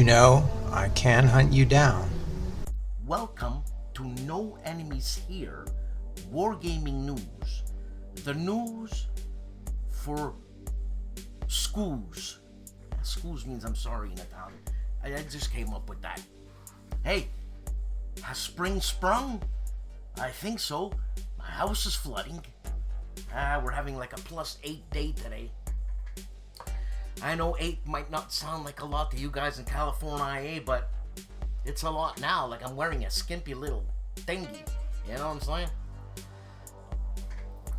know I can hunt you down. Welcome to No Enemies Here, Wargaming News. The news for schools. Schools means I'm sorry in Italian. I just came up with that. Hey, has spring sprung? I think so. My house is flooding. We're having like a +8 day today. I know 8 might not sound like a lot to you guys in California, but it's a lot now. Like I'm wearing a skimpy little thingy. You know what I'm saying?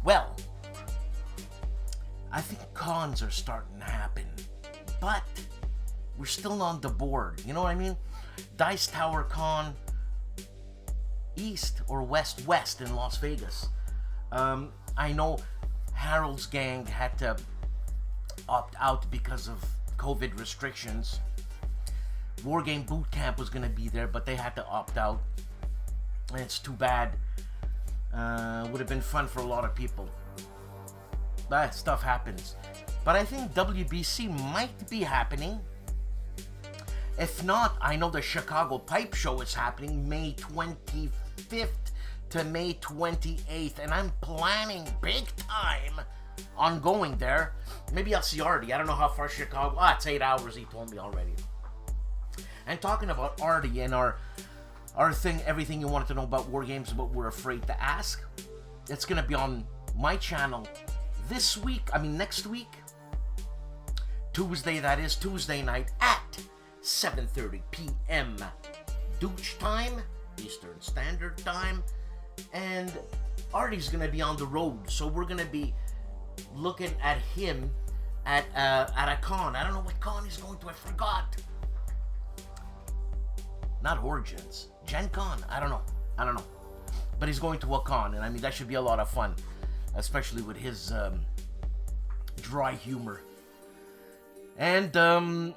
Well, I think cons are starting to happen, but we're still on the board. You know what I mean? Dice Tower Con, East or West in Las Vegas. I know Harold's gang had to opt out because of COVID restrictions. Wargame Boot Camp was going to be there, but they had to opt out. And it's too bad. Would have been fun for a lot of people. That stuff happens. But I think WBC might be happening. If not, I know the Chicago Pipe Show is happening May 25th to May 28th, and I'm planning big time on going there. Maybe I'll see Artie. I don't know how far Chicago. It's 8 hours, he told me already. And talking about Artie and our thing, everything you wanted to know about war games, but we're afraid to ask, it's gonna be on my channel next week, Tuesday, that is, Tuesday night at 7:30 p.m. Dutch time, Eastern Standard Time, and Artie's gonna be on the road, so we're gonna be looking at him at a con. I don't know what con he's going to. I forgot. Not Origins, Gen Con. I don't know. But he's going to a con, and I mean that should be a lot of fun, especially with his dry humor. And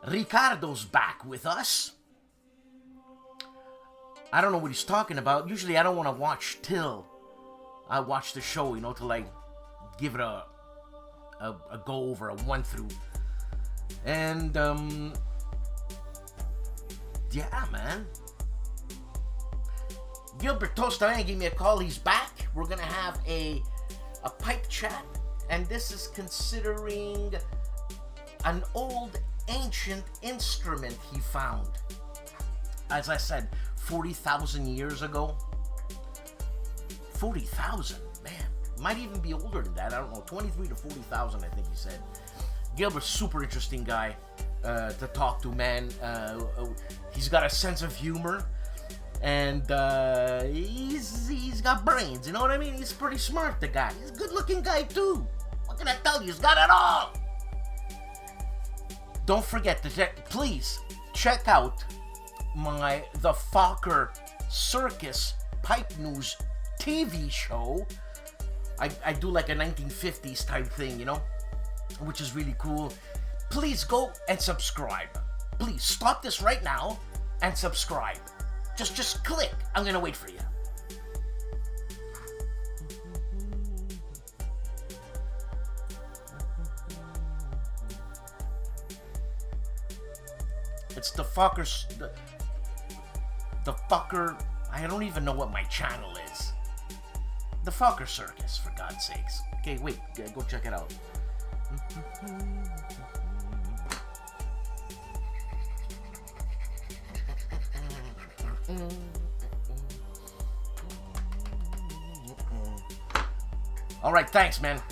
Ricardo's back with us. I don't know what he's talking about. Usually I don't want to watch till I watch the show, to like give it a go over, a one through. And yeah, man. Gilbert Tostayan gave me a call. He's back. We're gonna have a pipe chat, and this is considering an old ancient instrument he found. As I said, 40,000 years ago. 40,000, man. Might even be older than that. I don't know. 23 to 40,000, I think he said. Gilbert's super interesting guy to talk to, man. He's got a sense of humor, and he's got brains. You know what I mean? He's pretty smart, the guy. He's a good-looking guy too. What can I tell you? He's got it all. Don't forget to please check out the Fokker Circus Pipe News TV show. I do like a 1950s type thing, which is really cool. Please go and subscribe. Please stop this right now and subscribe. Just click. I'm gonna wait for you. It's the Fokker. The Fokker. I don't even know what my channel is. The Fokker Circus, for God's sakes. Okay, wait. Go check it out. Alright, thanks, man.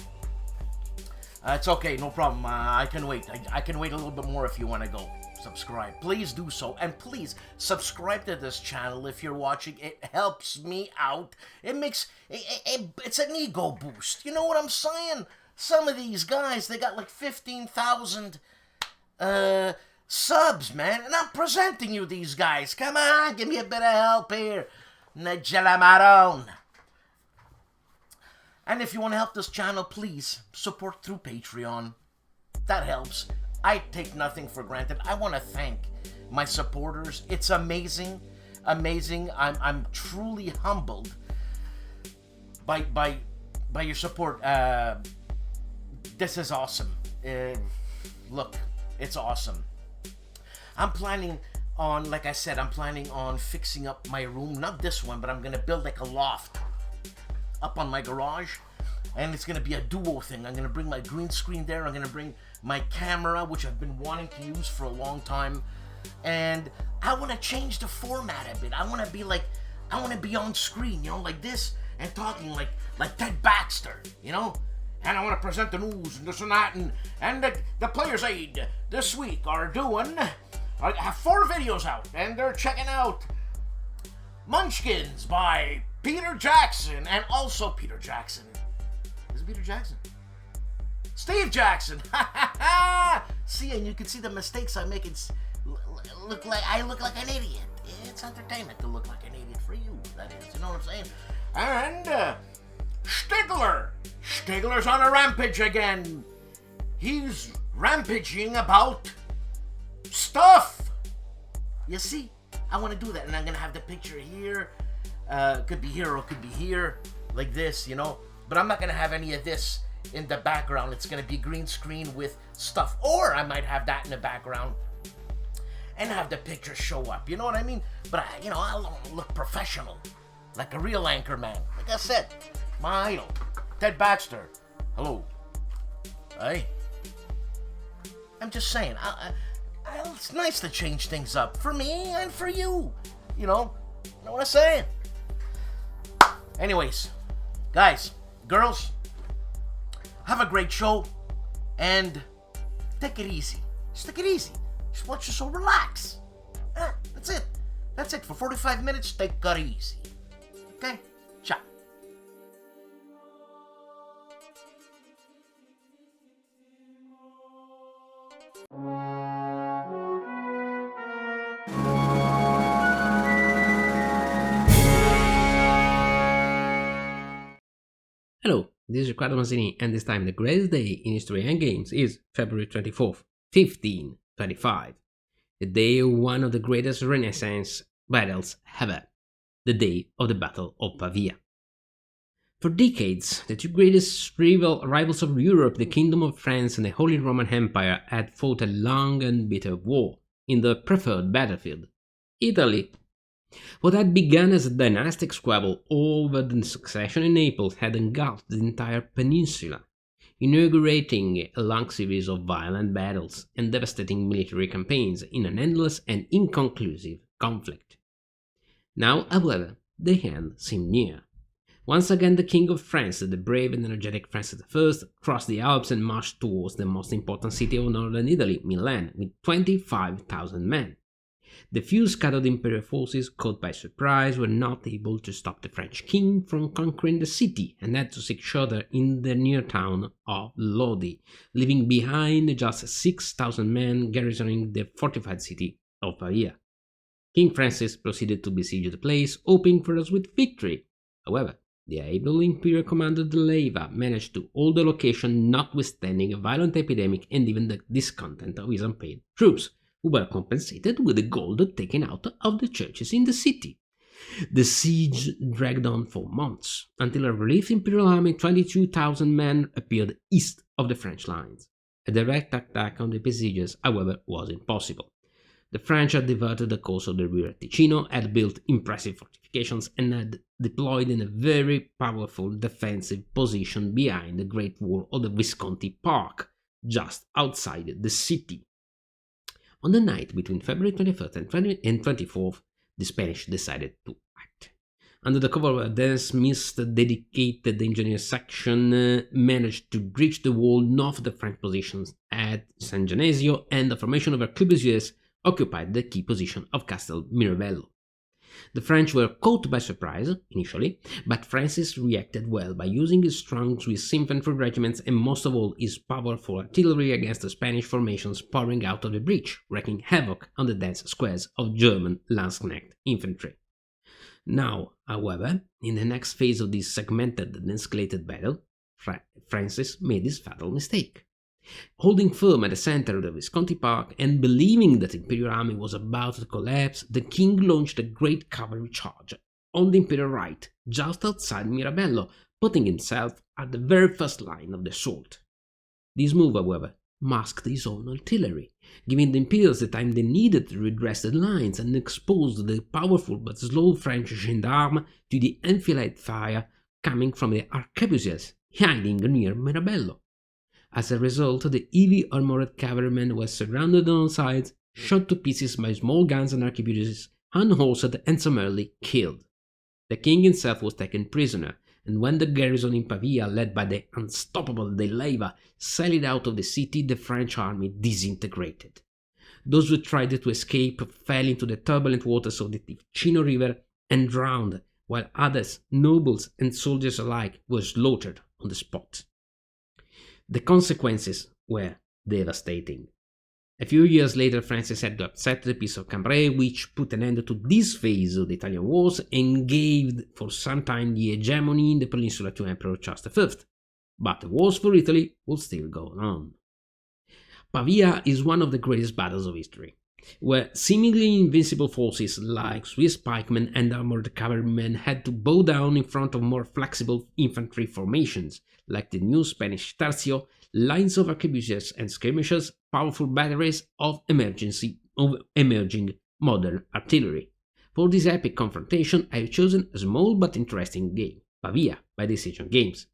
It's okay, no problem. I can wait. I can wait a little bit more if you want to go. Subscribe. Please do so. And please subscribe to this channel if you're watching. It helps me out. It makes... it's an ego boost. You know what I'm saying? Some of these guys, they got like 15,000 subs, man. And I'm presenting you these guys. Come on, give me a bit of help here. Nagelamarone. And if you want to help this channel, please support through Patreon. That helps. I take nothing for granted. I want to thank my supporters. It's amazing. I'm truly humbled by your support. This is awesome. Look, it's awesome. I'm planning on, like I said, I'm planning on fixing up my room. Not this one, but I'm gonna build like a loft up on my garage. And it's gonna be a duo thing. I'm gonna bring my green screen there. I'm gonna bring my camera, which I've been wanting to use for a long time. And I wanna change the format a bit. I wanna be on screen, you know, like this, and talking like Ted Baxter, you know? And I want to present the news and this and that, and the Players Aid this week are doing, I have 4 videos out, and they're checking out Munchkins by Peter Jackson, and also Peter Jackson. Is it Peter Jackson? Steve Jackson! See, and you can see the mistakes I make. It's I look like an idiot. It's entertainment to look like an idiot for you, that is, you know what I'm saying? And, Stigler's on a rampage again. He's rampaging about stuff. You see, I want to do that, and I'm gonna have the picture here. Could be here or could be here, like this, you know. But I'm not gonna have any of this in the background. It's gonna be green screen with stuff, or I might have that in the background and have the picture show up. You know what I mean? But I'll look professional, like a real anchor man. Like I said, my idol, Ted Baxter. Hello. Hey. I'm just saying, it's nice to change things up for me and for you. You know what I'm saying? Anyways, guys, girls, have a great show and take it easy. Just take it easy. Just watch the show, relax. That's it. That's it. For 45 minutes, take it easy. Okay? Ciao. Hello, this is Riccardo Mazzini, and this time the greatest day in history and games is February 24th, 1525, the day of one of the greatest Renaissance battles ever, the day of the Battle of Pavia. For decades, the 2 greatest rivals of Europe, the Kingdom of France and the Holy Roman Empire, had fought a long and bitter war in the preferred battlefield, Italy. What had begun as a dynastic squabble over the succession in Naples had engulfed the entire peninsula, inaugurating a long series of violent battles and devastating military campaigns in an endless and inconclusive conflict. Now, however, the end seemed near. Once again, the King of France, the brave and energetic Francis I, crossed the Alps and marched towards the most important city of northern Italy, Milan, with 25,000 men. The few scattered imperial forces, caught by surprise, were not able to stop the French king from conquering the city and had to seek shelter in the near town of Lodi, leaving behind just 6,000 men garrisoning the fortified city of Pavia. King Francis proceeded to besiege the place, hoping for a swift victory. However, the able imperial commander de Leyva managed to hold the location notwithstanding a violent epidemic and even the discontent of his unpaid troops, who were compensated with the gold taken out of the churches in the city. The siege dragged on for months, until a relief imperial army, 22,000 men, appeared east of the French lines. A direct attack on the besiegers, however, was impossible. The French had diverted the course of the river Ticino, had built impressive fortifications, and had deployed in a very powerful defensive position behind the Great Wall of the Visconti Park, just outside the city. On the night between February 21st and 24th, the Spanish decided to act. Under the cover of a dense mist, a dedicated engineer section managed to breach the wall north of the French positions at San Genesio, and the formation of arquebusiers occupied the key position of Castel Mirabello. The French were caught by surprise, initially, but Francis reacted well by using his strong Swiss infantry regiments and most of all his powerful artillery against the Spanish formations pouring out of the breach, wreaking havoc on the dense squares of German Landsknecht infantry. Now, however, in the next phase of this segmented and escalated battle, Francis made his fatal mistake. Holding firm at the center of the Visconti Park and believing that the Imperial army was about to collapse, the king launched a great cavalry charge on the Imperial right, just outside Mirabello, putting himself at the very first line of the assault. This move, however, masked his own artillery, giving the Imperials the time they needed to redress the lines and expose the powerful but slow French gendarmes to the enfilade fire coming from the arquebusiers hiding near Mirabello. As a result, the heavy armored cavalrymen were surrounded on all sides, shot to pieces by small guns and arquebusiers, unhorsed and summarily killed. The king himself was taken prisoner, and when the garrison in Pavia, led by the unstoppable De Leyva, sailed out of the city, the French army disintegrated. Those who tried to escape fell into the turbulent waters of the Ticino River and drowned, while others, nobles and soldiers alike, were slaughtered on the spot. The consequences were devastating. A few years later, Francis had to accept the Peace of Cambrai, which put an end to this phase of the Italian wars and gave for some time the hegemony in the peninsula to Emperor Charles V. But the wars for Italy would still go on. Pavia is one of the greatest battles of history, where seemingly invincible forces like Swiss pikemen and armored cavalrymen had to bow down in front of more flexible infantry formations, like the new Spanish tercio, lines of arquebusiers and skirmishers, powerful batteries of emerging modern artillery. For this epic confrontation, I have chosen a small but interesting game, Pavia by Decision Games.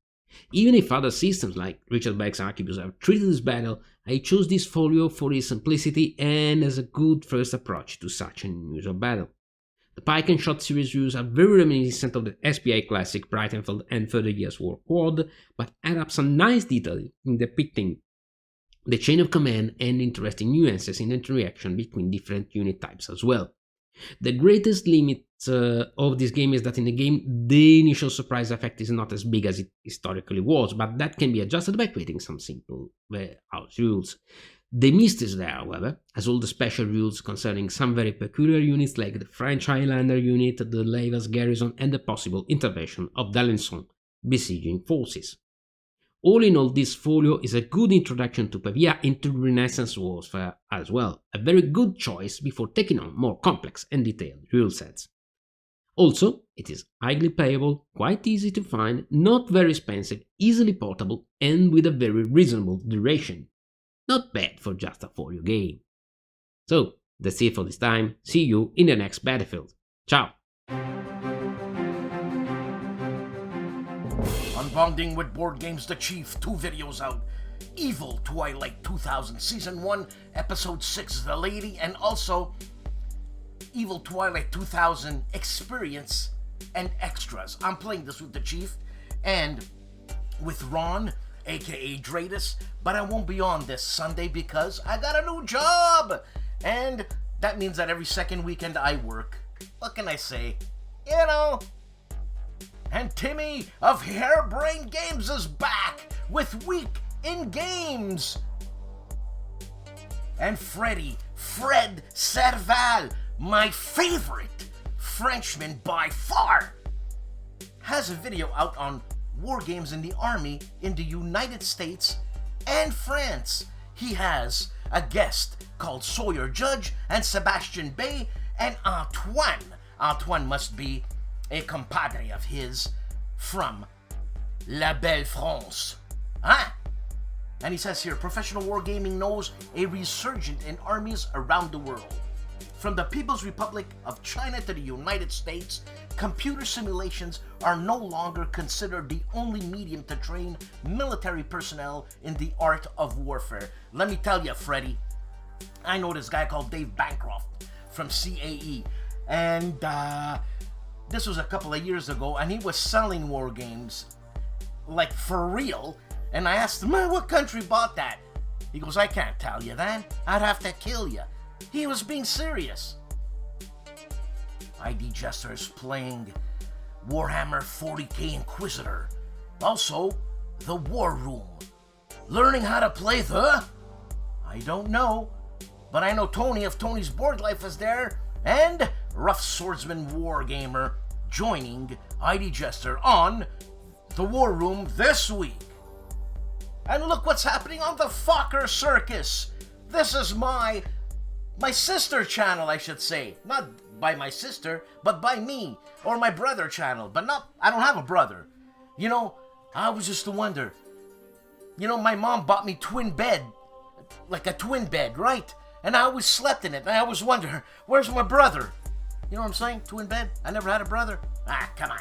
Even if other systems like Richard Beck's Arquebus have treated this battle, I chose this folio for its simplicity and as a good first approach to such an unusual battle. The pike and shot series views are very reminiscent of the SPI classic Breitenfeld and 30 Years' War quad, but add up some nice detail in depicting the chain of command and interesting nuances in the interaction between different unit types as well. The greatest limit of this game is that in the game, the initial surprise effect is not as big as it historically was, but that can be adjusted by creating some simple house rules. The mist is there, however, as all the special rules concerning some very peculiar units like the French Highlander unit, the Leyva's garrison, and the possible intervention of d'Alençon besieging forces. All in all, this folio is a good introduction to Pavia and to Renaissance warfare as well, a very good choice before taking on more complex and detailed rule sets. Also, it is highly playable, quite easy to find, not very expensive, easily portable, and with a very reasonable duration. Not bad for just a folio game. So, that's it for this time. See you in the next battlefield. Ciao! Unbonding with Board Games The Chief, 2 videos out. Evil Twilight 2000 Season 1, Episode 6, The Lady, and also Evil Twilight 2000 Experience and Extras. I'm playing this with The Chief and with Ron, aka Dratus, but I won't be on this Sunday because I got a new job! And that means that every second weekend I work. What can I say? You know? And Timmy of Hairbrain Games is back with Week in Games! And Fred Serval, my favorite Frenchman by far, has a video out on war games in the army in the United States and France. He has a guest called Sawyer Judge and Sebastian Bay and Antoine. Antoine must be a compadre of his from La Belle France. Huh? And he says here, professional wargaming knows a resurgence in armies around the world. From the People's Republic of China to the United States, computer simulations are no longer considered the only medium to train military personnel in the art of warfare. Let me tell you, Freddy, I know this guy called Dave Bancroft from CAE, and this was a couple of years ago, and he was selling war games, like for real, and I asked him, what country bought that? He goes, I can't tell you that, I'd have to kill you. He was being serious. ID Jester is playing Warhammer 40k Inquisitor. Also, the War Room. Learning how to play the... I don't know, but I know Tony of Tony's Board Life is there, and Rough Swordsman Wargamer joining ID Jester on the War Room this week. And look what's happening on the Fokker Circus. This is my sister channel, I should say. Not by my sister, but by me. Or my brother channel. But not, I don't have a brother. You know, I was just to wonder. You know, my mom bought me twin bed like a twin bed, right? And I always slept in it, and I always wonder, where's my brother? You know what I'm saying? Twin bed? I never had a brother. Ah, come on.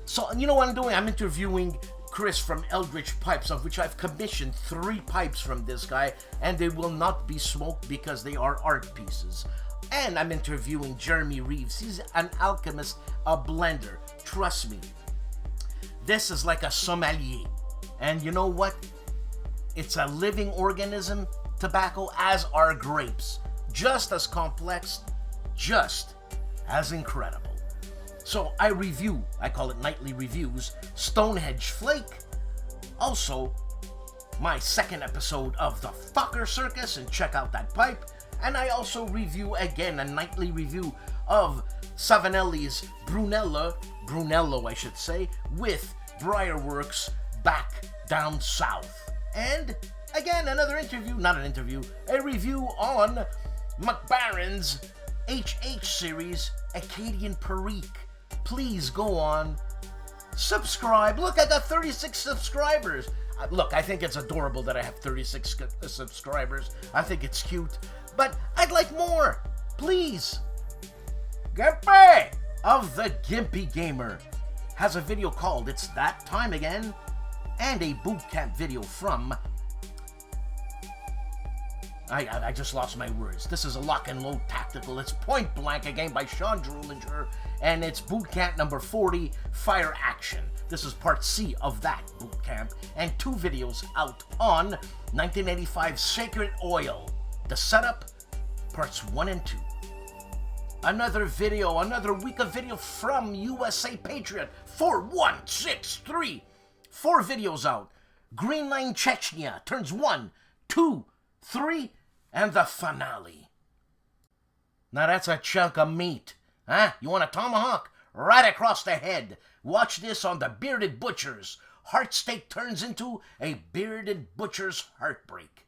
So, you know what I'm doing? I'm interviewing Chris from Eldritch Pipes, of which I've commissioned 3 pipes from this guy, and they will not be smoked because they are art pieces. And I'm interviewing Jeremy Reeves. He's an alchemist, a blender. Trust me. This is like a sommelier. And you know what? It's a living organism, tobacco, as are grapes. Just as complex, just as incredible. So I review, I call it nightly reviews, Stonehenge Flake. Also, my second episode of The Fucker Circus, and check out that pipe. And I also review again a nightly review of Savinelli's Brunello I should say, with Briarworks Back Down South. And again, another interview, not an interview, a review on McBaron's HH series, Acadian Perique. Please go on, subscribe. Look, I got 36 subscribers. Look, I think it's adorable that I have 36 subscribers. I think it's cute, but I'd like more. Please. GIMPY of the Gimpy Gamer has a video called It's That Time Again, and a bootcamp video from... I just lost my words. This is a lock and load tactical. It's Point Blank, a game by Sean Drulinger, and it's bootcamp number 40, Fire Action. This is part C of that bootcamp, and 2 videos out on 1985 Sacred Oil. The setup, parts 1 and 2. Another video, another week of video from USA Patriot 4163. 4 videos out. Green Line Chechnya turns 1, 2, 3, and the finale. Now that's a chunk of meat. Huh? You want a tomahawk? Right across the head. Watch this on the Bearded Butchers. Heart steak turns into a Bearded Butcher's heartbreak.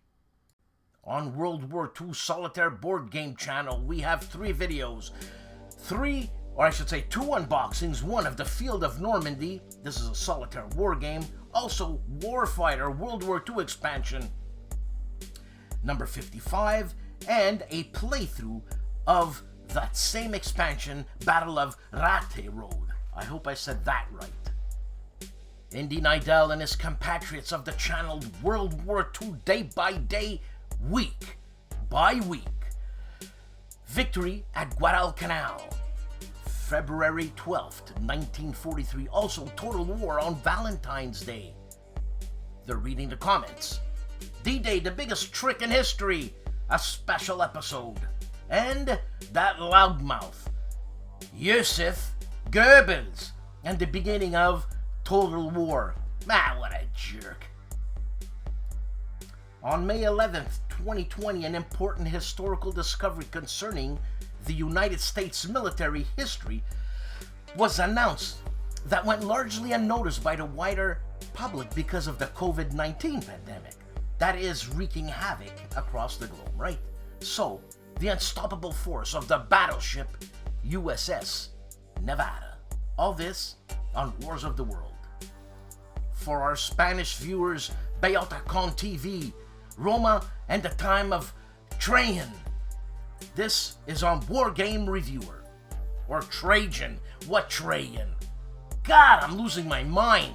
On World War II Solitaire board game channel, we have 3 videos. 2 unboxings. One of the Field of Normandy. This is a solitaire war game. Also, Warfighter World War II expansion, number 55, and a playthrough of that same expansion, Battle of Rate Road. I hope I said that right. Indy Nidell and his compatriots of the channeled World War II day by day, week by week. Victory at Guadalcanal, February 12th, 1943. Also, Total War on Valentine's Day. They're reading the comments. D-Day, the biggest trick in history, a special episode. And that loudmouth, Joseph Goebbels, and the beginning of Total War. Ah, what a jerk. On May 11th, 2020, an important historical discovery concerning the United States military history was announced that went largely unnoticed by the wider public because of the COVID-19 pandemic that is wreaking havoc across the globe, right? So, the unstoppable force of the battleship USS Nevada. All this on Wars of the World. For our Spanish viewers, Beata Con TV, Roma and the Time of Trajan. This is on War Game Reviewer. Or Trajan. What Trajan? God, I'm losing my mind.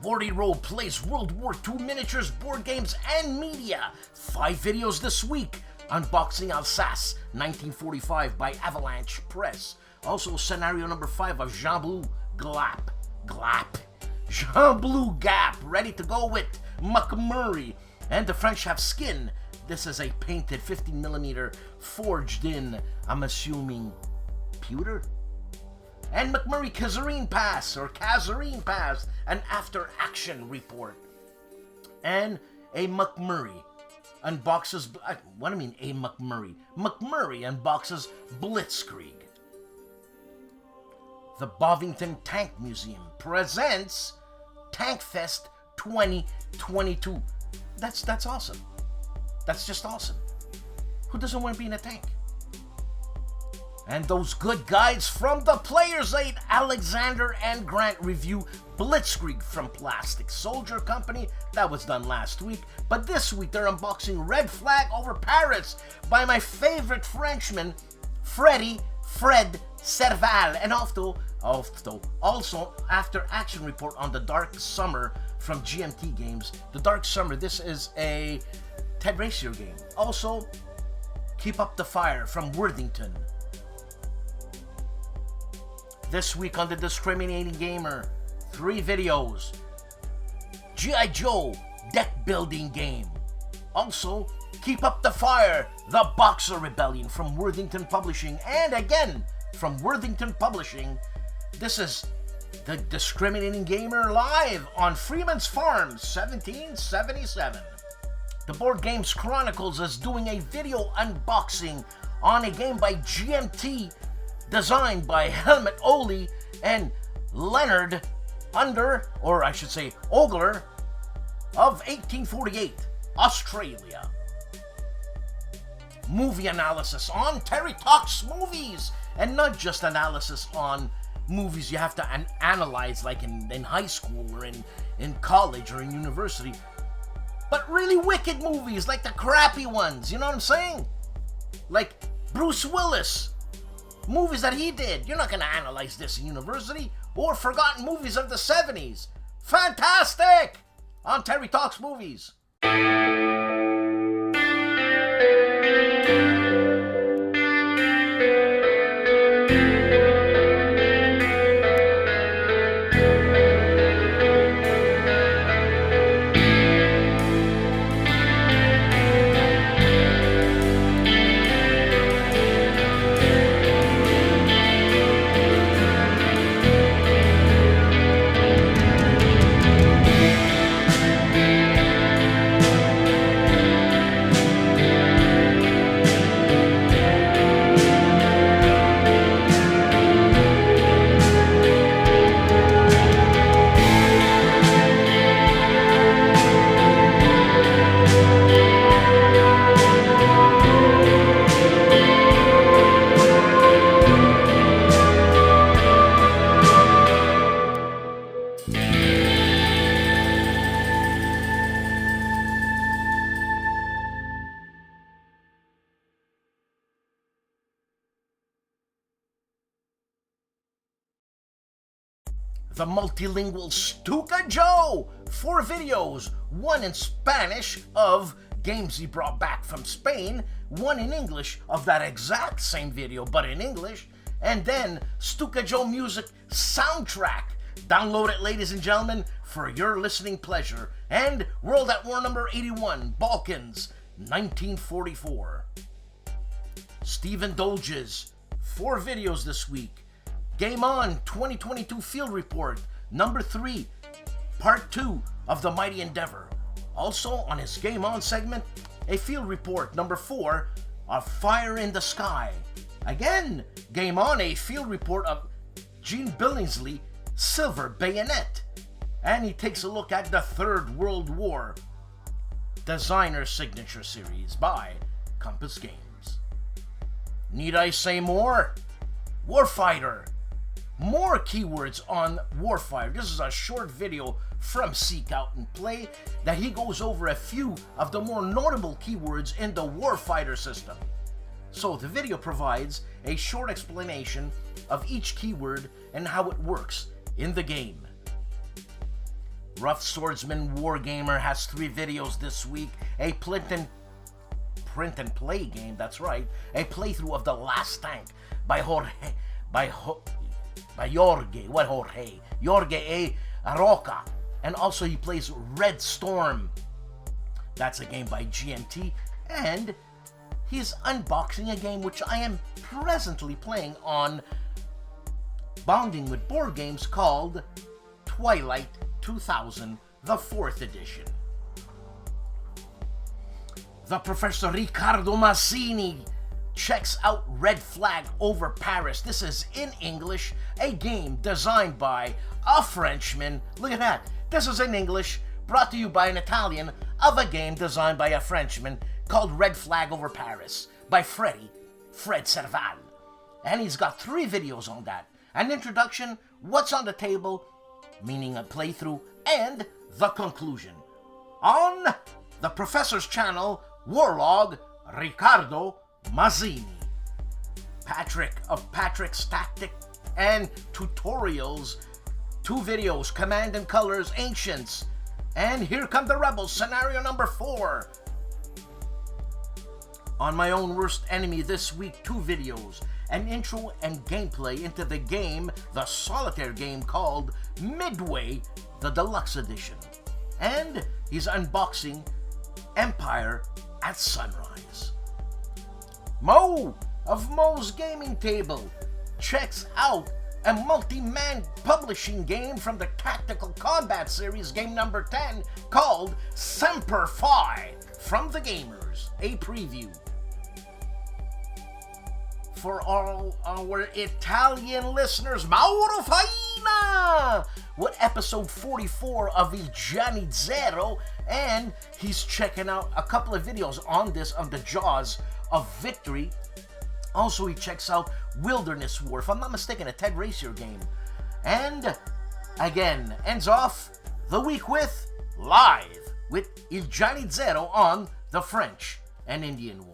Vorty Roll plays World War II miniatures, board games, and media. 5 videos this week. Unboxing Alsace, 1945 by Avalanche Press. Also scenario number 5 of Jean Blue Glap. Jean Blue Gap, ready to go with McMurray. And the French have skin. This is a painted 15mm forged in, I'm assuming, pewter? And McMurray Kazarine Pass, an after-action report. And a McMurray unboxes... What do I mean, a McMurray? McMurray unboxes Blitzkrieg. The Bovington Tank Museum presents Tank Fest 2022. That's awesome. That's just awesome. Who doesn't want to be in a tank? And those good guides from the Players 8, Alexander and Grant review Blitzkrieg from Plastic Soldier Company. That was done last week. But this week they're unboxing Red Flag Over Paris by my favorite Frenchman, Fred Serval. And also After Action Report on The Dark Summer from GMT Games. The Dark Summer, this is a Ted Racier game. Also, Keep Up the Fire from Worthington. This week on The Discriminating Gamer, 3 videos. GIJOE deck building game. Also, Keep Up the Fire, The Boxer Rebellion from Worthington Publishing. And again, from Worthington Publishing, this is The Discriminating Gamer live on Freeman's Farm, 1777. The Board Games Chronicles is doing a video unboxing on a game by GMT, designed by Helmut Oli and Leonard Ogler of 1848, Australia. Movie analysis on Terry Talks Movies, and not just analysis on movies you have to analyze like in high school or in college or in university, but really wicked movies, like the crappy ones, you know what I'm saying? Like Bruce Willis, movies that he did. You're not going to analyze this in university. Or forgotten movies of the 70s. Fantastic! On Terry Talks Movies. The multilingual STUKAJOE, 4 videos, 1 in Spanish of games he brought back from Spain, 1 in English of that exact same video but in English, and then STUKAJOE music soundtrack. Download it, ladies and gentlemen, for your listening pleasure. And World at War number 81, Balkans, 1944. Stephen Dolges, 4 videos this week. Game On 2022 Field Report, number 3, part 2 of the Mighty Endeavor. Also on his Game On segment, a Field Report, number 4, of Fire in the Sky. Again, Game On, a Field Report of Gene Billingsley, Silver Bayonet. And he takes a look at the Third World War Designer Signature Series by Compass Games. Need I say more? Warfighter. More keywords on Warfighter. This is a short video from Seek Out and Play that he goes over a few of the more notable keywords in the Warfighter system. So the video provides a short explanation of each keyword and how it works in the game. Rough Swordsman Wargamer has 3 videos this week. A print and play game, that's right. A playthrough of The Last Tank by Jorge A. Roca. And also he plays Red Storm. That's a game by GMT. And he's unboxing a game which I am presently playing on Bonding with Board Games called Twilight 2000, the 4th edition. The Professor Riccardo Massini checks out Red Flag Over Paris. This is in English, a game designed by a Frenchman. Look at that. This is in English, brought to you by an Italian, of a game designed by a Frenchman called Red Flag Over Paris by Fred Serval. and he's got 3 videos on that. An introduction, what's on the table, meaning a playthrough, and the conclusion. On the Professor's channel, Warlog Riccardo Mazzini. Patrick of Patrick's Tactic and Tutorials. 2 videos, Command and Colors, Ancients. And Here Come the Rebels, scenario number 4. On My Own Worst Enemy this week, 2 videos. An intro and gameplay into the game, the solitaire game called Midway, the Deluxe Edition. And he's unboxing Empire at Sunrise. Mo of Mo's Gaming Table checks out a multi-man publishing game from the Tactical Combat series, game number 10, called Semper Fi from the Gamers, a preview. For all our Italian listeners, Mauro Faina with episode 44 of Il Gianni Zero, and he's checking out a couple of videos on this of the Jaws of Victory. Also, he checks out Wilderness War, if I'm not mistaken, a Ted Racier game. And again, ends off the week with Live with Il Gianni Zero on the French and Indian War.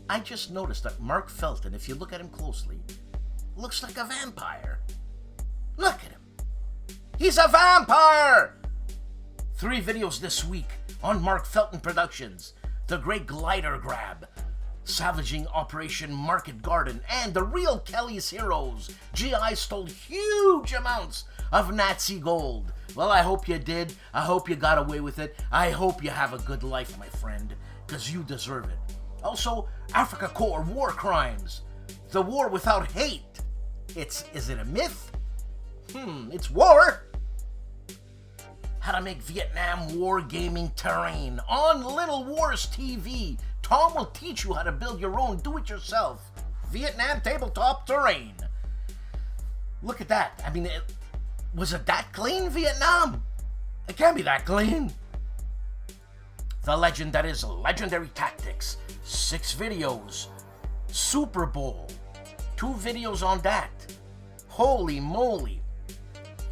I just noticed that Mark Felton, if you look at him closely, looks like a vampire. Look at him. He's a vampire! 3 videos this week on Mark Felton Productions, The Great Glider Grab, Salvaging Operation Market Garden, and The Real Kelly's Heroes. GI stole huge amounts of Nazi gold. Well, I hope you did. I hope you got away with it. I hope you have a good life, my friend, because you deserve it. Also, Africa Corps War Crimes. The War Without Hate. Is it a myth? It's war. How to make Vietnam War gaming terrain on Little Wars TV. Tom will teach you how to build your own do-it-yourself Vietnam tabletop terrain. Look at that. I mean, was it that clean, Vietnam? It can't be that clean. The legend that is Legendary Tactics. 6 videos. Super Bowl. 2 videos on that. Holy moly.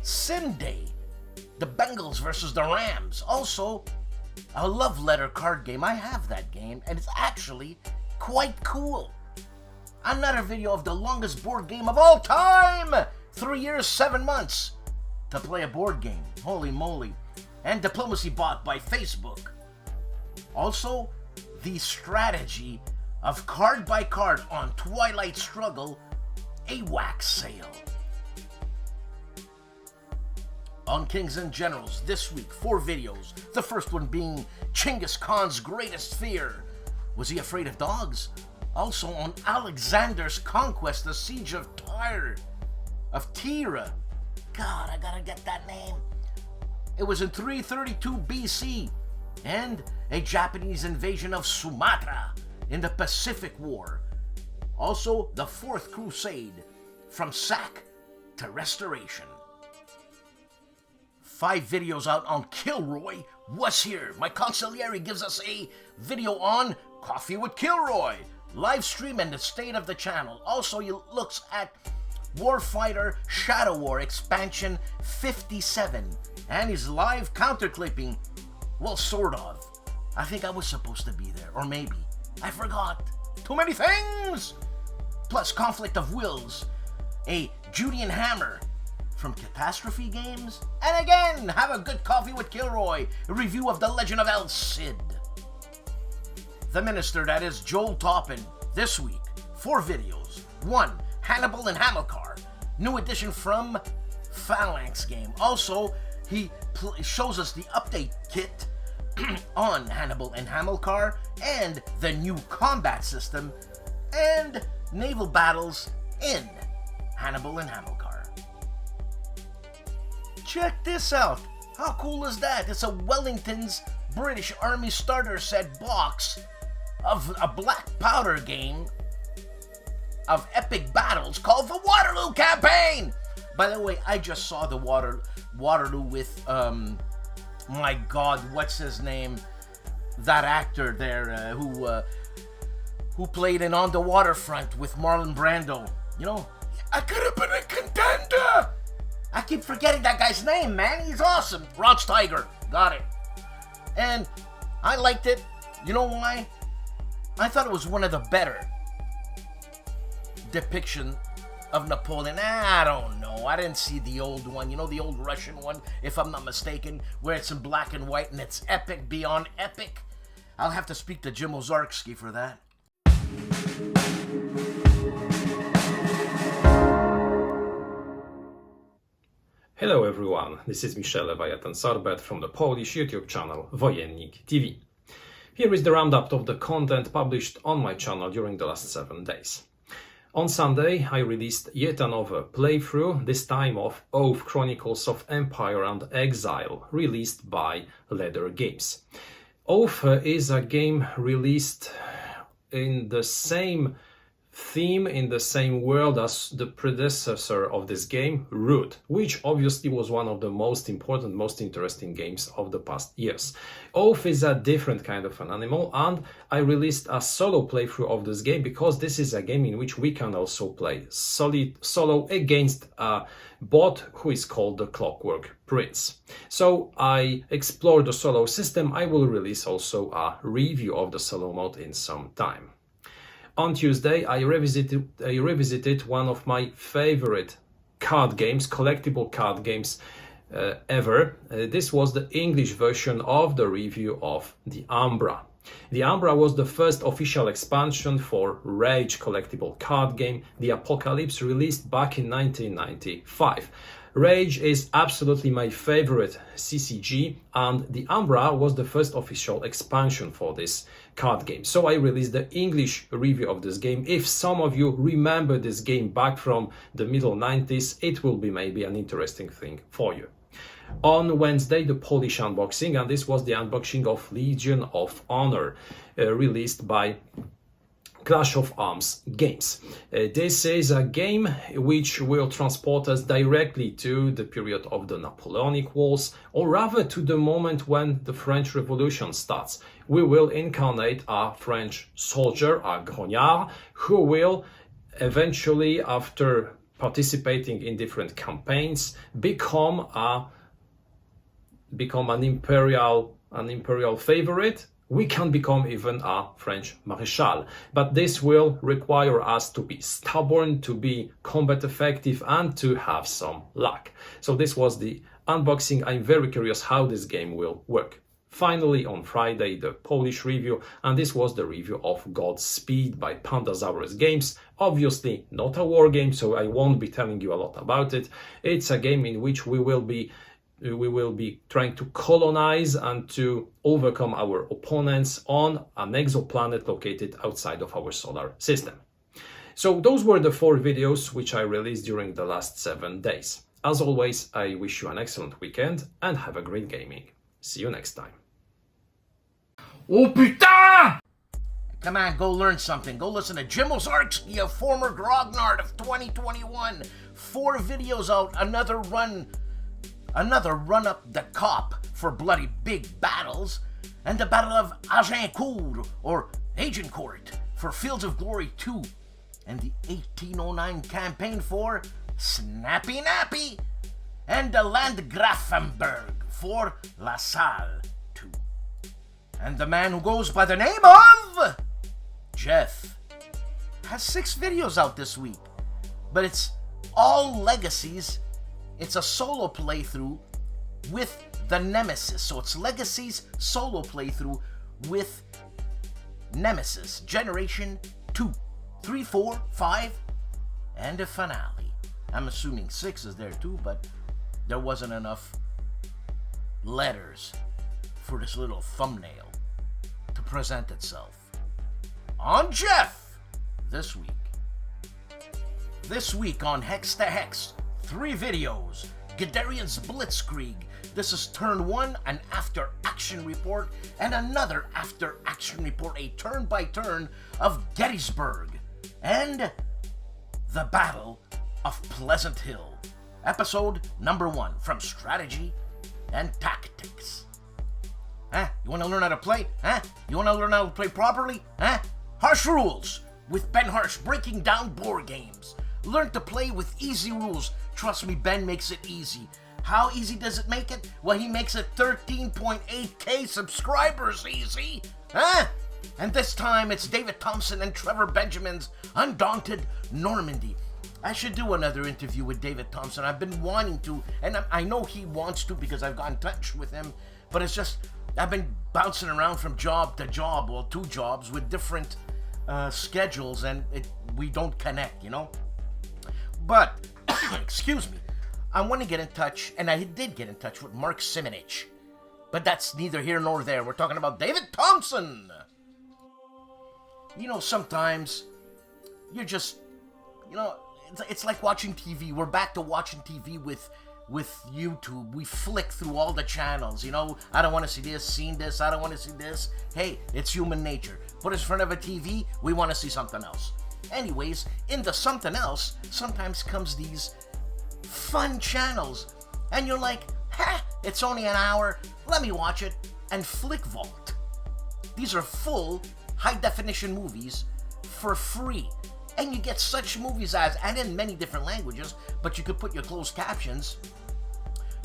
Sim Day. The Bengals versus the Rams. Also, a love letter card game. I have that game, and it's actually quite cool. Another video of the longest board game of all time. 3 years, 7 months to play a board game. Holy moly. And Diplomacy Bot by Facebook. Also, the strategy of card by card on Twilight Struggle a wax sale. On Kings and Generals this week, 4 videos. The first one being Genghis Khan's greatest fear. Was he afraid of dogs? Also on Alexander's conquest, the siege of Tyre. God, I gotta get that name. It was in 332 BC. And a Japanese invasion of Sumatra in the Pacific War. Also, the Fourth Crusade, from sack to restoration. 5 videos out on KilRoyWasHere. My consigliere gives us a video on Coffee with Kilroy, live stream and the state of the channel. Also, he looks at Warfighter Shadow War Expansion 57 and his live counterclipping. Well, sort of. I think I was supposed to be there, or maybe. I forgot. Too many things! Plus Conflict of Wills, a Judean Hammer from Catastrophe Games, and again, have a good coffee with Kilroy, a review of The Legend of El Cid. The Minister, that is Joel Toppin, this week, 4 videos. 1, Hannibal and Hamilcar, new edition from Phalanx game. Also, he shows us the update kit on Hannibal and Hamilcar and the new combat system and naval battles in Hannibal and Hamilcar. Check this out. How cool is that? It's a Wellington's British Army starter set box of a black powder game of epic battles called the Waterloo Campaign. By the way, I just saw the Waterloo with my God, what's his name? That actor there who played in On the Waterfront with Marlon Brando. You know, I could have been a contender. I keep forgetting that guy's name, man. He's awesome. Rod Steiger. Got it. And I liked it. You know why? I thought it was one of the better depiction of Napoleon. I don't know. I didn't see the old one. You know, the old Russian one, if I'm not mistaken, where it's in black and white and it's epic beyond epic. I'll have to speak to Jim Ozarski for that. Hello everyone, this is Michel Leviathan-Sorbet from the Polish YouTube channel Wojennik TV. Here is the roundup of the content published on my channel during the last 7 days. On Sunday, I released yet another playthrough, this time of Oath Chronicles of Empire and Exile, released by LAIR Games. Oath is a game released in the same theme, in the same world as the predecessor of this game, Root, which obviously was one of the most important, most interesting games of the past years. Oath is a different kind of an animal, and I released a solo playthrough of this game because this is a game in which we can also play solo against a bot who is called the Clockwork Prince. So I explored the solo system. I will release also a review of the solo mode in some time. On Tuesday, I revisited one of my favorite card games, collectible card games ever. This was the English version of the review of The Umbra. The Umbra was the first official expansion for Rage collectible card game, The Apocalypse, released back in 1995. Rage is absolutely my favorite CCG, and The Umbra was the first official expansion for this card game. So I released the English review of this game. If some of you remember this game back from the middle 90s, it will be maybe an interesting thing for you. On Wednesday, the Polish unboxing, and this was the unboxing of Legion of Honor, released by Clash of Arms Games. This is a game which will transport us directly to the period of the Napoleonic Wars, or rather to the moment when the French Revolution starts. We will incarnate a French soldier, a grognard, who will eventually, after participating in different campaigns, become an imperial favorite. We can become even a French Marechal, but this will require us to be stubborn, to be combat effective, and to have some luck. So this was the unboxing. I'm very curious how this game will work. Finally, on Friday, the Polish review, and this was the review of Godspeed by Pandasaurus Games. Obviously not a war game, so I won't be telling you a lot about it. It's a game in which we will be trying to colonize and to overcome our opponents on an exoplanet located outside of our solar system. So those were the 4 videos which I released during the last 7 days. As always, I wish you an excellent weekend and have a great gaming. See you next time. Oh putain! Come on, go learn something. Go listen to Jim's Archie, a former Grognard of 2021. 4 videos out, another run up the cop for bloody big battles, and the Battle of Agincourt, or Agincourt, for Fields of Glory 2, and the 1809 campaign for Snappy Nappy, and the Landgrafenberg for La Salle 2. And the man who goes by the name of Jeff has 6 videos out this week, but it's all legacies. It's a solo playthrough with the Nemesis. So it's Legacies solo playthrough with Nemesis. Generation 2, 3, 4, 5, and a finale. I'm assuming 6 is there too, but there wasn't enough letters for this little thumbnail to present itself. On Jeff this week. This week on Hex to Hex, 3 videos. Guderian's Blitzkrieg. This is turn 1, an after action report, and another after action report, a turn by turn of Gettysburg, and the Battle of Pleasant Hill. Episode number 1 from Strategy and Tactics. Huh? You want to learn how to play? Huh? You want to learn how to play properly? Huh? Harsh Rules with Ben Harsh, breaking down board games. Learn to play with easy rules. Trust me, Ben makes it easy. How easy does it make it? Well, he makes it 13.8k subscribers easy. Huh? And this time it's David Thompson and Trevor Benjamin's Undaunted Normandy. I should do another interview with David Thompson. I've been wanting to, and I know he wants to because I've got in touch with him, but it's just, I've been bouncing around from job to job, well, 2 jobs with different schedules, and we don't connect, you know? But, excuse me, I want to get in touch, and I did get in touch with Mark Simonich. But that's neither here nor there. We're talking about David Thompson. You know, sometimes you're just, you know, it's like watching TV. We're back to watching TV with YouTube. We flick through all the channels, you know. I don't want to see this, seen this, I don't want to see this. Hey, it's human nature. Put us in front of a TV, we want to see something else. Anyways, in the something else, sometimes comes these fun channels. And you're like, ha, it's only an hour, let me watch it, and flick vault. These are full, high-definition movies for free. And you get such movies as, and in many different languages, but you could put your closed captions,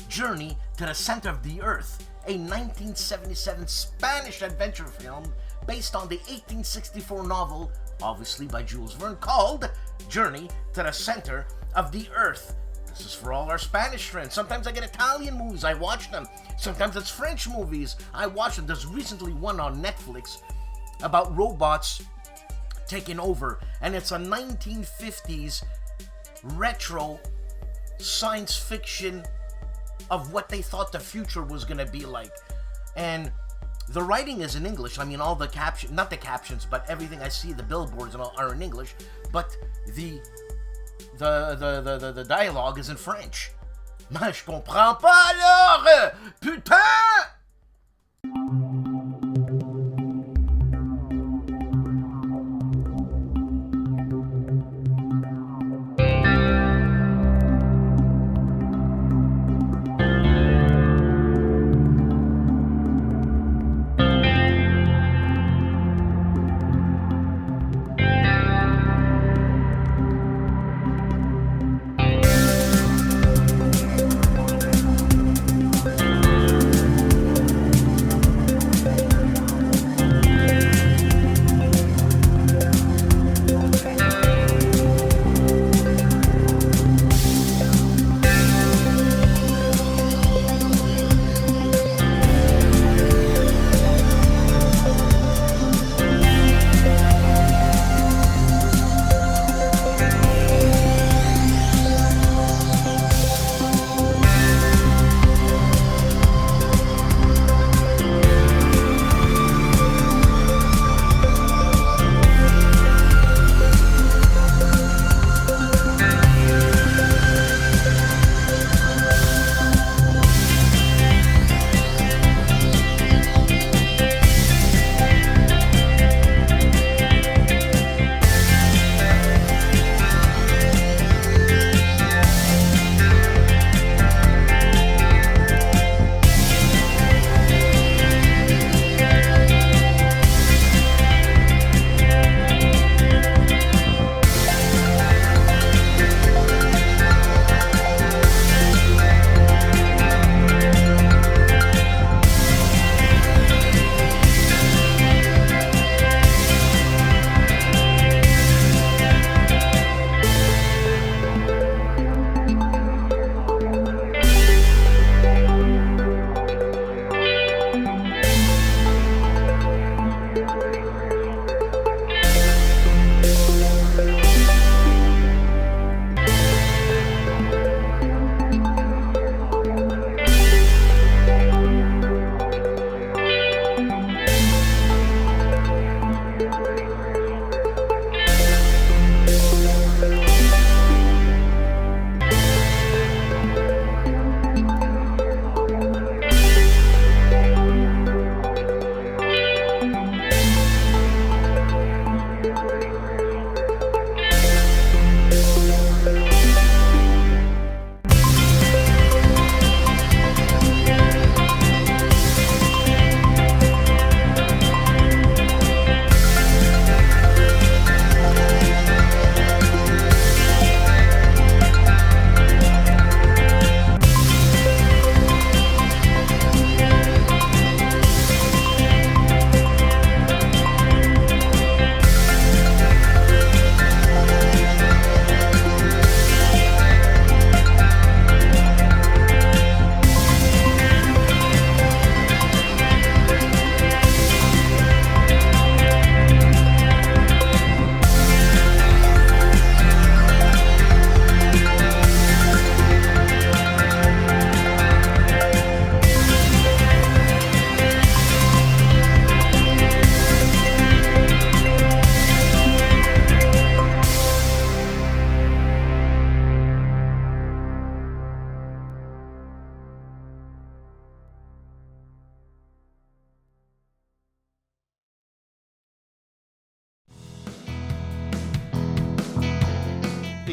Journey to the Center of the Earth, a 1977 Spanish adventure film based on the 1864 novel, obviously by Jules Verne, called Journey to the Center of the Earth. This is for all our Spanish friends. Sometimes I get Italian movies, I watch them. Sometimes it's French movies, I watch them. There's recently one on Netflix about robots taking over, and it's a 1950s retro science fiction of what they thought the future was going to be like. And the writing is in English. I mean, all the captions, not the captions, but everything I see, the billboards and all are in English, but the dialogue is in French. Mais je comprends pas alors, putain!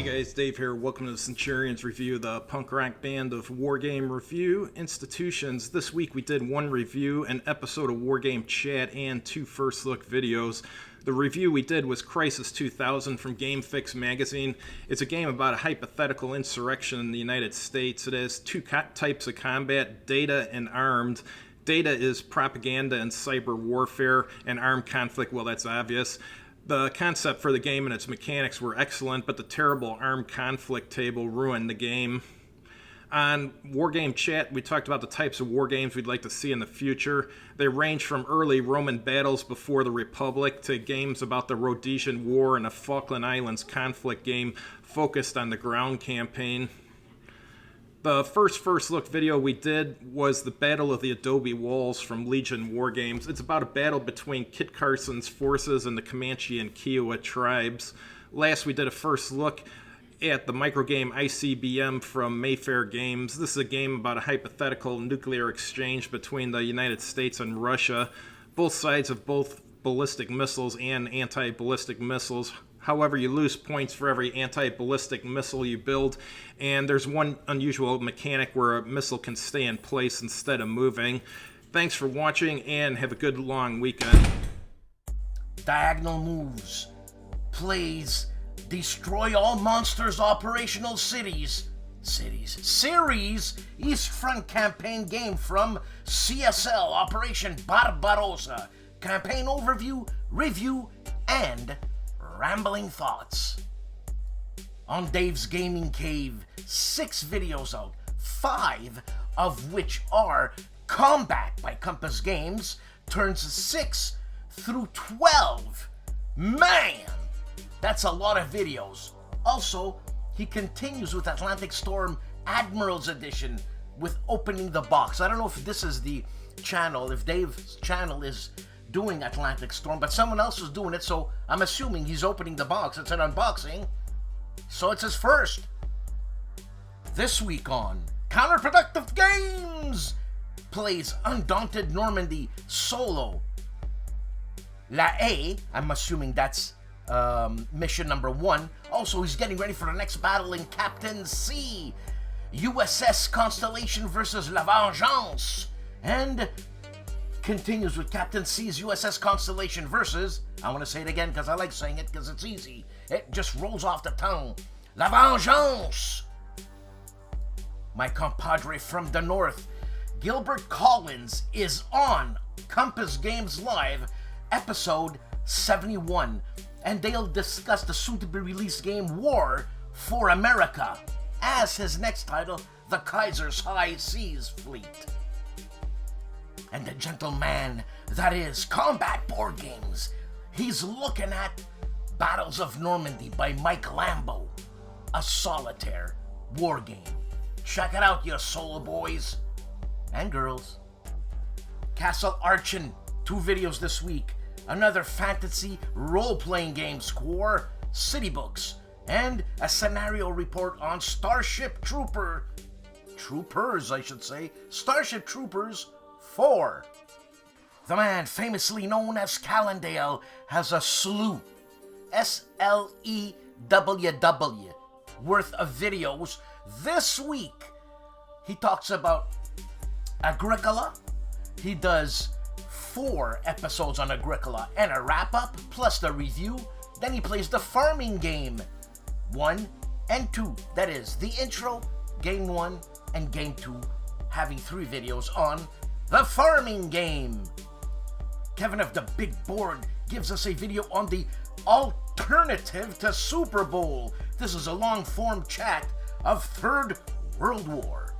guys, Dave here. Welcome to the Centurions review, the punk rock band of Wargame Review Institutions. This week we did one review, an episode of Wargame Chat, and 2 first look videos. The review we did was Crisis 2000 from GameFix magazine. It's a game about a hypothetical insurrection in the United States. It has 2 types of combat, data and armed. Data is propaganda and cyber warfare, and armed conflict, well, that's obvious. The concept for the game and its mechanics were excellent, but the terrible armed conflict table ruined the game. On Wargame Chat, we talked about the types of wargames we'd like to see in the future. They range from early Roman battles before the Republic to games about the Rhodesian War and a Falkland Islands conflict game focused on the ground campaign. The first look video we did was the Battle of the Adobe Walls from Legion Wargames. It's about a battle between Kit Carson's forces and the Comanche and Kiowa tribes. Last we did a first look at the microgame Icbm from Mayfair Games. This is a game about a hypothetical nuclear exchange between the United States and Russia. Both sides have both ballistic missiles and anti-ballistic missiles. However, you lose points for every anti-ballistic missile you build, and there's one unusual mechanic where a missile can stay in place instead of moving. Thanks for watching, and have a good long weekend. Diagonal moves. Plays Destroy All Monsters Operational Series East Front campaign game from CSL Operation Barbarossa. Campaign overview, review, and rambling thoughts. On Dave's Gaming Cave, 6 videos out, 5 of which are Combat by Compass Games, turns 6 through 12. Man, that's a lot of videos. Also, he continues with Atlantic Storm Admiral's Edition with opening the box. I don't know if this is the channel, if Dave's channel is doing Atlantic Storm, but someone else is doing it, so I'm assuming he's opening the box. It's an unboxing, so it's his first. This week on Counterproductive Games, plays Undaunted Normandy solo. LAIR, I'm assuming that's mission number 1. Also, he's getting ready for the next battle in Captain C. USS Constellation versus La Vengeance, and continues with Captain C's USS Constellation versus, I want to say it again because I like saying it because it's easy. It just rolls off the tongue. La Vengeance. My compadre from the north, Gilbert Collins, is on Compass Games Live, episode 71, and they'll discuss the soon-to-be-released game War for America as his next title, The Kaiser's High Seas Fleet. And the gentleman that is Combat Board Games, he's looking at Battles of Normandy by Mike Lambo, a solitaire war game. Check it out, you solo boys and girls. Castle Archon, 2 videos this week. Another fantasy role-playing game, Square City Books, and a scenario report on Starship Troopers, I should say, Starship Troopers 4. The man famously known as Calandale has a slew, SLEWW, worth of videos. This week, he talks about Agricola. He does 4 episodes on Agricola and a wrap-up, plus the review. Then he plays the farming game 1 and 2. That is, the intro, game 1, and game 2, having 3 videos on the farming game. Kevin of the Big Board gives us a video on the alternative to Super Bowl. This is a long-form chat of Third World War.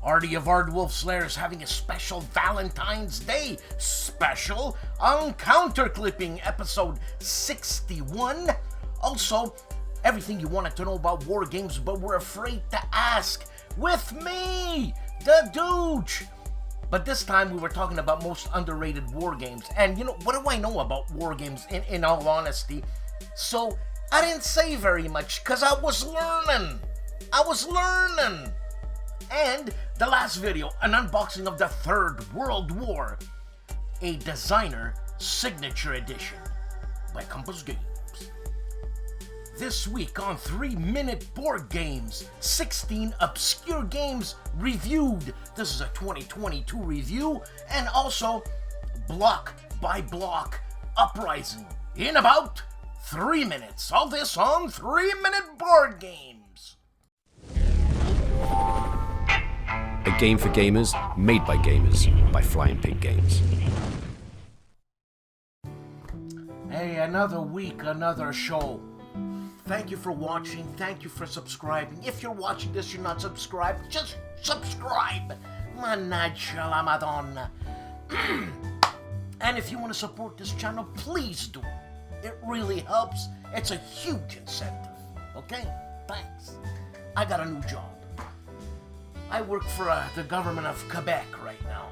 Artie of ARDWULF'S Lair is having a special Valentine's Day special on Counterclipping, episode 61. Also, everything you wanted to know about war games but were afraid to ask with me, the Dooch. But this time we were talking about most underrated war games. And you know, what do I know about war games in all honesty? So I didn't say very much because I was learning. And the last video, an unboxing of the Third World War, a designer signature edition by Compass Games. This week on 3-Minute Board Games, 16 obscure games reviewed. This is a 2022 review, and also block by block uprising in about 3 minutes. All this on 3-Minute Board Games. A game for gamers, made by gamers, by Flying Pig Games. Hey, another week, another show. Thank you for watching. Thank you for subscribing. If you're watching this, you're not subscribed, just subscribe. Mannaggia la Madonna. And if you want to support this channel, please do. It really helps. It's a huge incentive. Okay? Thanks. I got a new job. I work for the government of Quebec right now.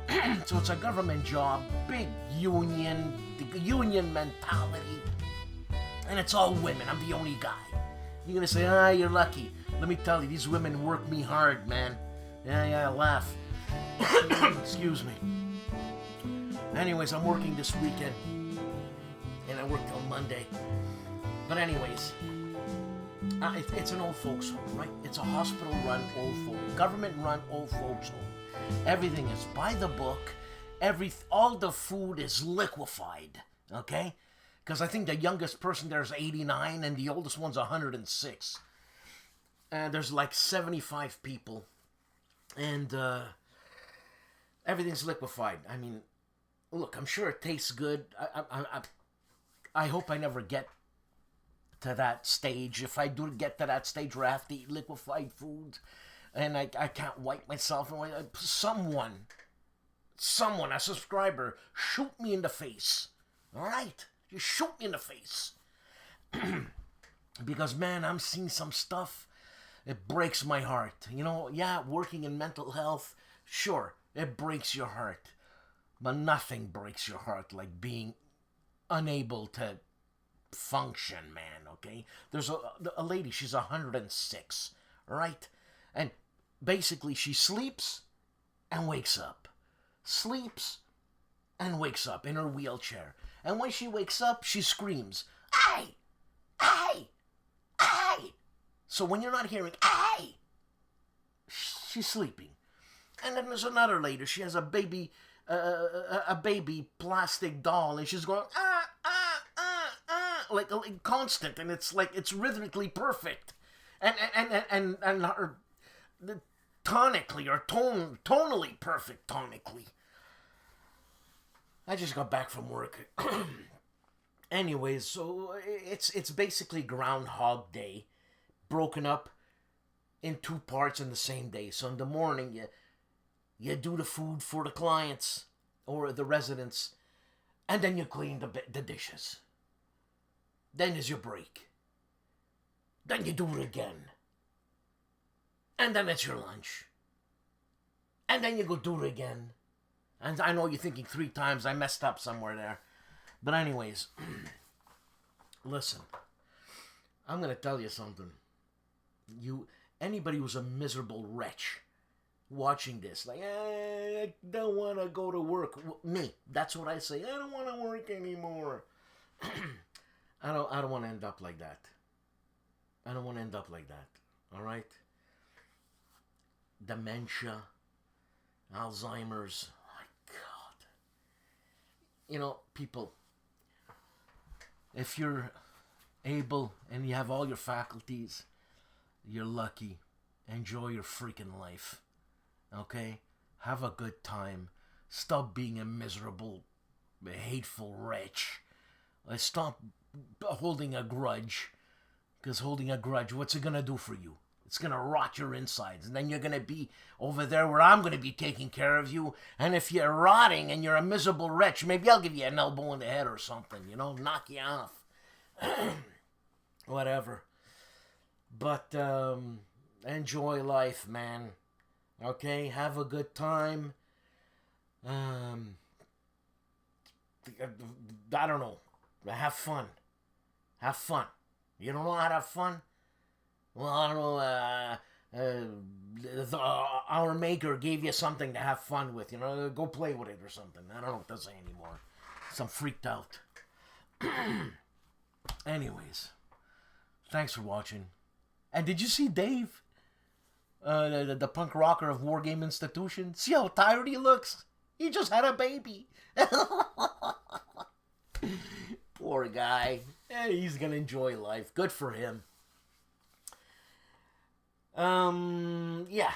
So it's a government job, big union, the union mentality. And it's all women. I'm the only guy. You're gonna say, you're lucky. Let me tell you, these women work me hard, man. Yeah, laugh. Excuse me. Anyways, I'm working this weekend. And I work till Monday. But anyways, it's an old folks home, right? It's a hospital-run old folks, government-run old folks home. Everything is by the book. All the food is liquefied, okay? Because I think the youngest person there is 89 and the oldest one's 106. And there's like 75 people. And everything's liquefied. I mean, look, I'm sure it tastes good. I hope I never get to that stage. If I do get to that stage where I have to eat liquefied food and I can't wipe myself, someone, a subscriber, shoot me in the face. All right? You shoot me in the face. Because, man, I'm seeing some stuff. It breaks my heart. You know, yeah, working in mental health, sure, it breaks your heart. But nothing breaks your heart like being unable to function, man, okay? There's a lady, she's 106, right? And basically she sleeps and wakes up. Sleeps and wakes up in her wheelchair. And when she wakes up, she screams, "Aye! Aye! Aye!" So when you're not hearing, "Aye!" she's sleeping. And then there's another lady, she has a baby plastic doll, and she's going, like constant, and it's like, it's rhythmically perfect. And her, tonically, or tonally perfect tonically. I just got back from work. Anyways, so it's basically Groundhog Day, broken up in 2 parts in the same day. So in the morning, you do the food for the clients or the residents, and then you clean the dishes. Then is your break. Then you do it again. And then it's your lunch. And then you go do it again. And I know you're thinking 3 times, I messed up somewhere there. But anyways, listen, I'm going to tell you something. Anybody who's a miserable wretch watching this, like, I don't want to go to work. Me, that's what I say. I don't want to work anymore. I don't want to end up like that. I don't want to end up like that. All right? Dementia, Alzheimer's. You know, people, if you're able and you have all your faculties, you're lucky. Enjoy your freaking life. Okay? Have a good time. Stop being a miserable, hateful wretch. Stop holding a grudge. Because holding a grudge, what's it going to do for you? It's going to rot your insides. And then you're going to be over there where I'm going to be taking care of you. And if you're rotting and you're a miserable wretch, maybe I'll give you an elbow in the head or something, you know, knock you off. Whatever. But enjoy life, man. Okay? Have a good time. I don't know. Have fun. Have fun. You don't know how to have fun? Well, I don't know, our maker gave you something to have fun with, you know, go play with it or something. I don't know what to say anymore. So I'm freaked out. Anyways, Thanks for watching. And did you see Dave? The punk rocker of War Game Institution? See how tired he looks? He just had a baby. Poor guy. He's gonna enjoy life. Good for him. Yeah.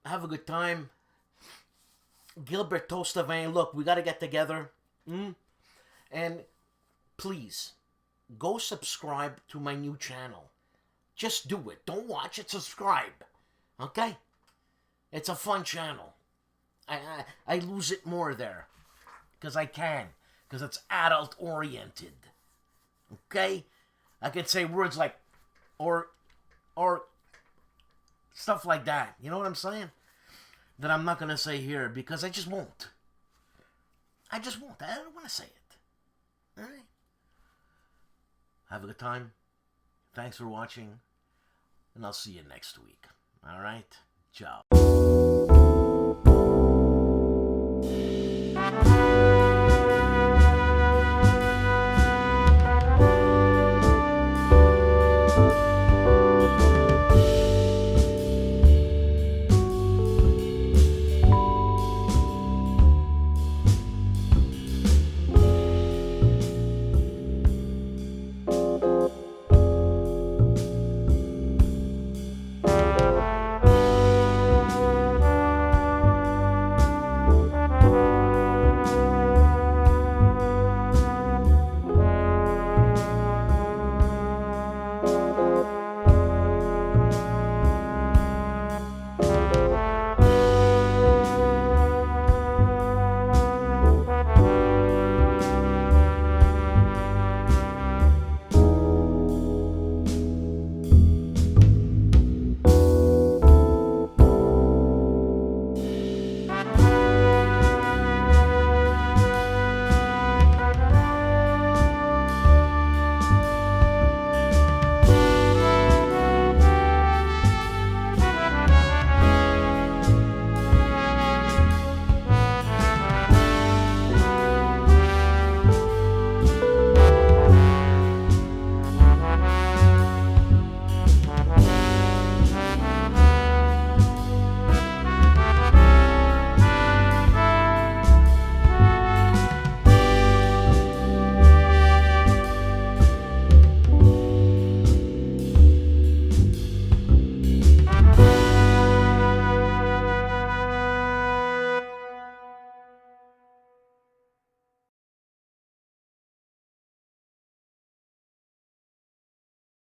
Have a good time. Gilbert Toastavane, look, we gotta get together. And please, go subscribe to my new channel. Just do it. Don't watch it, subscribe. Okay? It's a fun channel. I lose it more there. Because I can. Because it's adult-oriented. Okay? I could say words like, or stuff like that. You know what I'm saying? That I'm not going to say here because I just won't. I just won't. I don't want to say it. Alright? Have a good time. Thanks for watching. And I'll see you next week. Alright? Ciao.